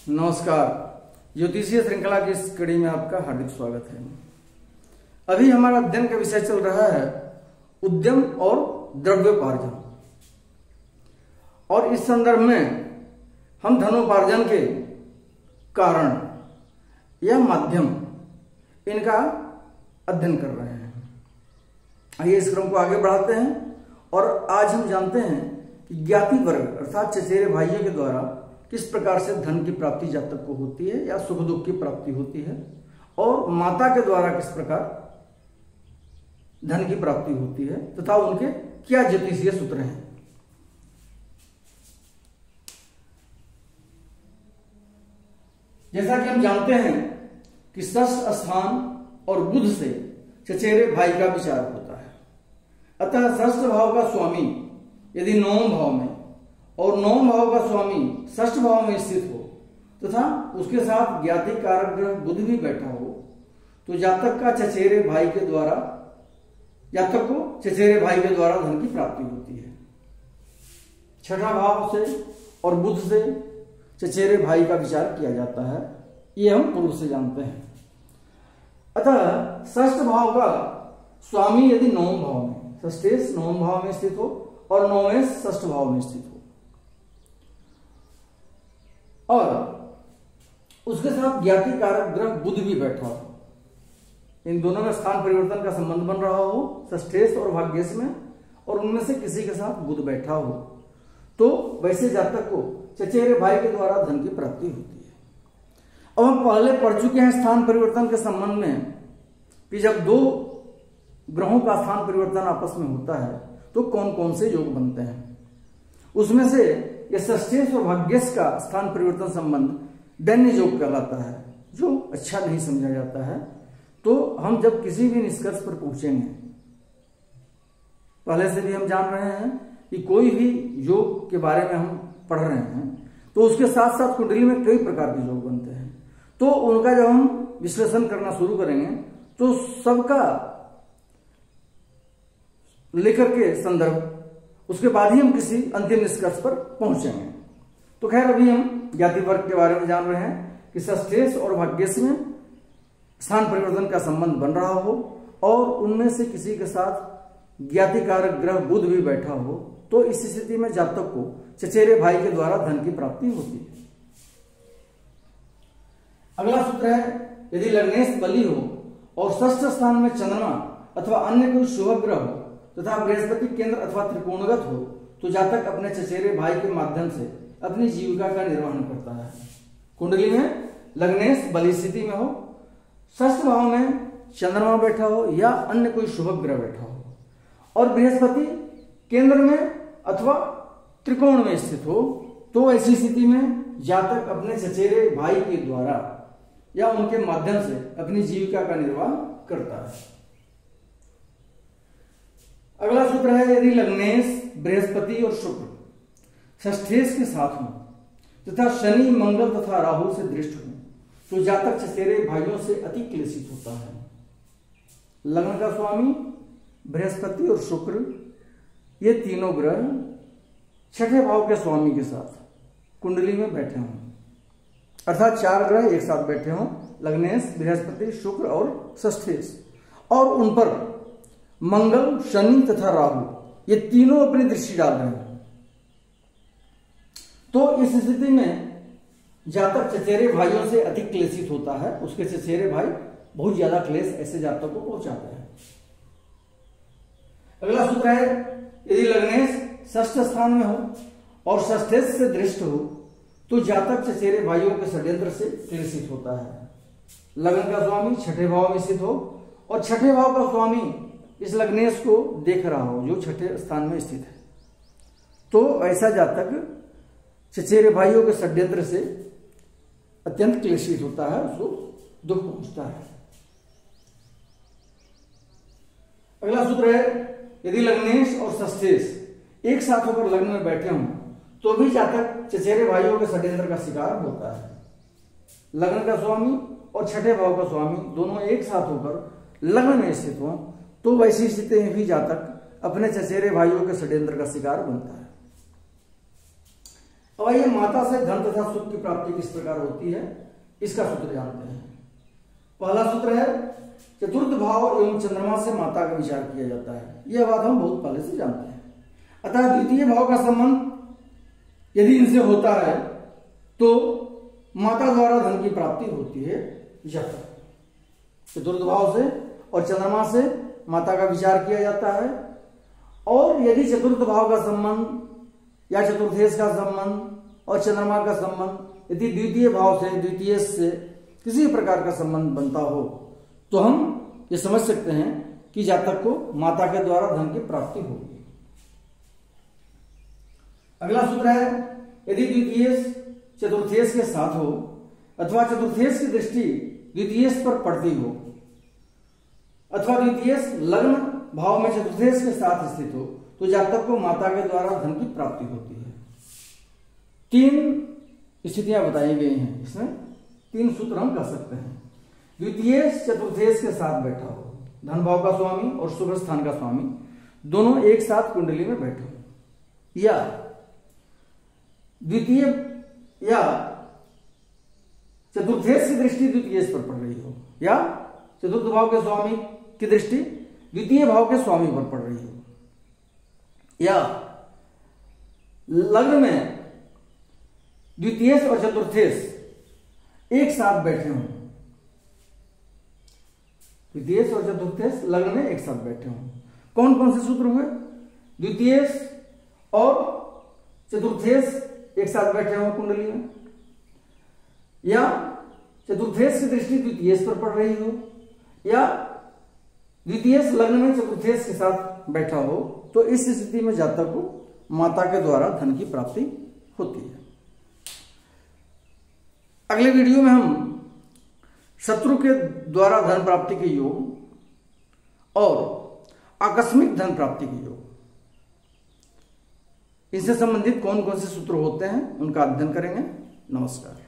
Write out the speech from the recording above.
नमस्कार। ज्योतिषीय श्रृंखला की इस कड़ी में आपका हार्दिक स्वागत है। अभी हमारा अध्ययन का विषय चल रहा है उद्यम और द्रव्योपार्जन, और इस संदर्भ में हम धनोपार्जन के कारण या माध्यम इनका अध्ययन कर रहे हैं। आइए इस क्रम को आगे बढ़ाते हैं और आज हम जानते हैं कि ज्ञाति वर्ग अर्थात चचेरे भाइयों के द्वारा किस प्रकार से धन की प्राप्ति जातक को होती है या सुख दुख की प्राप्ति होती है, और माता के द्वारा किस प्रकार धन की प्राप्ति होती है तथा उनके क्या ज्योतिषीय सूत्र हैं। जैसा कि हम जानते हैं कि षष्ठ स्थान और बुध से चचेरे भाई का विचार होता है। अतः षष्ठ भाव का स्वामी यदि नवम भाव में और नवम भाव का स्वामी षष्ठ भाव में स्थित हो तथा उसके साथ ज्ञाति कारक ग्रह बुध भी बैठा हो तो जातक को चचेरे भाई के द्वारा धन की प्राप्ति होती है। छठा भाव से और बुध से चचेरे भाई का विचार किया जाता है, ये हम पूर्व से जानते हैं। अतः षष्ठ भाव का स्वामी यदि नवम भाव में, षष्ठेश नवम भाव में स्थित हो और नवमेश षष्ठ भाव में स्थित हो और उसके साथ ज्ञाति कारक ग्रह बुध भी बैठा हो, इन दोनों में स्थान परिवर्तन का संबंध बन रहा हो षष्ठेश और भाग्येश में, और उनमें से किसी के साथ बुध बैठा हो, तो वैसे जातक को चचेरे भाई के द्वारा धन की प्राप्ति होती है। अब हम पहले पढ़ चुके हैं स्थान परिवर्तन के संबंध में कि जब दो ग्रहों का स्थान परिवर्तन आपस में होता है तो कौन कौन से योग बनते हैं। उसमें से ये षष्ठेश और भाग्येश का स्थान परिवर्तन संबंध दैन्य योग कहलाता है, जो अच्छा नहीं समझा जाता है। तो हम जब किसी भी निष्कर्ष पर पहुंचेंगे, पहले से भी हम जान रहे हैं कि कोई भी योग के बारे में हम पढ़ रहे हैं तो उसके साथ साथ कुंडली में कई प्रकार के योग बनते हैं, तो उनका जब हम विश्लेषण करना शुरू करेंगे तो सबका लेकर के संदर्भ, उसके बाद ही हम किसी अंतिम निष्कर्ष पर पहुंचेंगे। तो खैर अभी हम ज्ञाति वर्ग के बारे में जान रहे हैं कि षष्ठेश और भाग्येश में स्थान परिवर्तन का संबंध बन रहा हो और उनमें से किसी के साथ ज्ञाति कारक ग्रह बुध भी बैठा हो, तो इस स्थिति में जातक को चचेरे भाई के द्वारा धन की प्राप्ति होती है। अगला सूत्र है यदि लग्नेश बली हो और षष्ठ स्थान में चंद्रमा अथवा अन्य कोई शुभ ग्रह हो तथा बृहस्पति केंद्र अथवा त्रिकोणगत हो तो जातक अपने चचेरे भाई के माध्यम से अपनी जीविका का निर्वहन करता है। कुंडली में लग्नेश बली स्थिति में हो, षष्ठ भाव में चंद्रमा बैठा हो या अन्य कोई शुभ ग्रह बैठा हो और बृहस्पति केंद्र में अथवा त्रिकोण में स्थित हो, तो ऐसी स्थिति में जातक अपने चचेरे भाई के द्वारा या उनके माध्यम से अपनी जीविका का निर्वाह करता है। अगला सूत्र है यदि लग्नेश बृहस्पति और शुक्र षष्ठेश के साथ हो तथा शनि मंगल तथा राहु से दृष्ट हो तो जातक चचेरे भाइयों से अति क्लेशित होता है। लग्न का स्वामी बृहस्पति और शुक्र ये तीनों ग्रह छठे भाव के स्वामी के साथ कुंडली में बैठे हों, अर्थात चार ग्रह एक साथ बैठे हों, लग्नेश बृहस्पति शुक्र और षष्ठेश, और उन पर मंगल शनि तथा राहु ये तीनों अपनी दृष्टि डाल रहे हैं, तो इस स्थिति में जातक चचेरे भाइयों से अधिक क्लेशित होता है। उसके चचेरे भाई बहुत ज्यादा क्लेश ऐसे जातक को पहुंचाते हैं। अगला सूत्र है यदि लग्नेश षष्ठ स्थान में हो और षष्ठेश से दृष्ट हो तो जातक चचेरे भाइयों के षड्यंत्र से क्लेशित होता है। लग्न का स्वामी छठे भाव में स्थित हो और छठे भाव का स्वामी इस लग्नेश को देख रहा हो जो छठे स्थान में स्थित है, तो ऐसा जातक चचेरे भाइयों के षड्यंत्र से अत्यंत क्लेशित होता है, उसको दुख पहुंचता है। अगला सूत्र है यदि लग्नेश और षष्ठेश एक साथ होकर लग्न में बैठे हों तो भी जातक चचेरे भाइयों के षड्यंत्र का शिकार होता है। लग्न का स्वामी और छठे भाव का स्वामी दोनों एक साथ होकर लग्न में स्थित हों तो वैसी स्थिति में भी जातक अपने चचेरे भाइयों के षड्यंत्र का शिकार बनता है। अब आइए माता से धन तथा सुख की प्राप्ति किस प्रकार होती है इसका सूत्र जानते हैं। पहला सूत्र है चतुर्थ भाव एवं चंद्रमा से माता का विचार किया जाता है। यह बात हम बहुत पहले से जानते हैं। अतः द्वितीय भाव का संबंध यदि इनसे होता है तो माता द्वारा धन की प्राप्ति होती है। यह चतुर्थ भाव से और चंद्रमा से माता का विचार किया जाता है। और यदि चतुर्थ भाव का संबंध या चतुर्थेश का संबंध और चंद्रमा का संबंध यदि द्वितीय भाव से द्वितीय से किसी प्रकार का संबंध बनता हो तो हम ये समझ सकते हैं कि जातक को माता के द्वारा धन की प्राप्ति होगी। अगला सूत्र है यदि द्वितीय चतुर्थेश के साथ हो अथवा चतुर्थेश की दृष्टि द्वितीय पर पड़ती हो अथवा द्वितीय लग्न भाव में चतुर्थेश के साथ स्थित हो तो जातक को माता के द्वारा धन की प्राप्ति होती है। 3 स्थितियां बताई गई हैं, इसमें 3 सूत्र हम कह सकते हैं। द्वितीय चतुर्थेश के साथ बैठा हो, धन भाव का स्वामी और शुभ स्थान का स्वामी दोनों एक साथ कुंडली में बैठे हो, या द्वितीय या चतुर्थेश की दृष्टि द्वितीय पर पड़ रही हो, या चतुर्थ भाव के स्वामी की दृष्टि द्वितीय भाव के स्वामी पर पड़ रही हो, या लग्न में द्वितीय और चतुर्थेश एक साथ बैठे हों, द्वितीय और चतुर्थेश लग्न में एक साथ बैठे हों। कौन कौन से सूत्र हुए? द्वितीय और चतुर्थेश एक साथ बैठे हों कुंडली में, या चतुर्थेश की दृष्टि द्वितीय पर पड़ रही हो, या द्वितीय लग्न में चतुर्थेश के साथ बैठा हो, तो इस स्थिति में जातक को माता के द्वारा धन की प्राप्ति होती है। अगले वीडियो में हम शत्रु के द्वारा धन प्राप्ति के योग और आकस्मिक धन प्राप्ति के योग, इनसे संबंधित कौन कौन से सूत्र होते हैं उनका अध्ययन करेंगे। नमस्कार।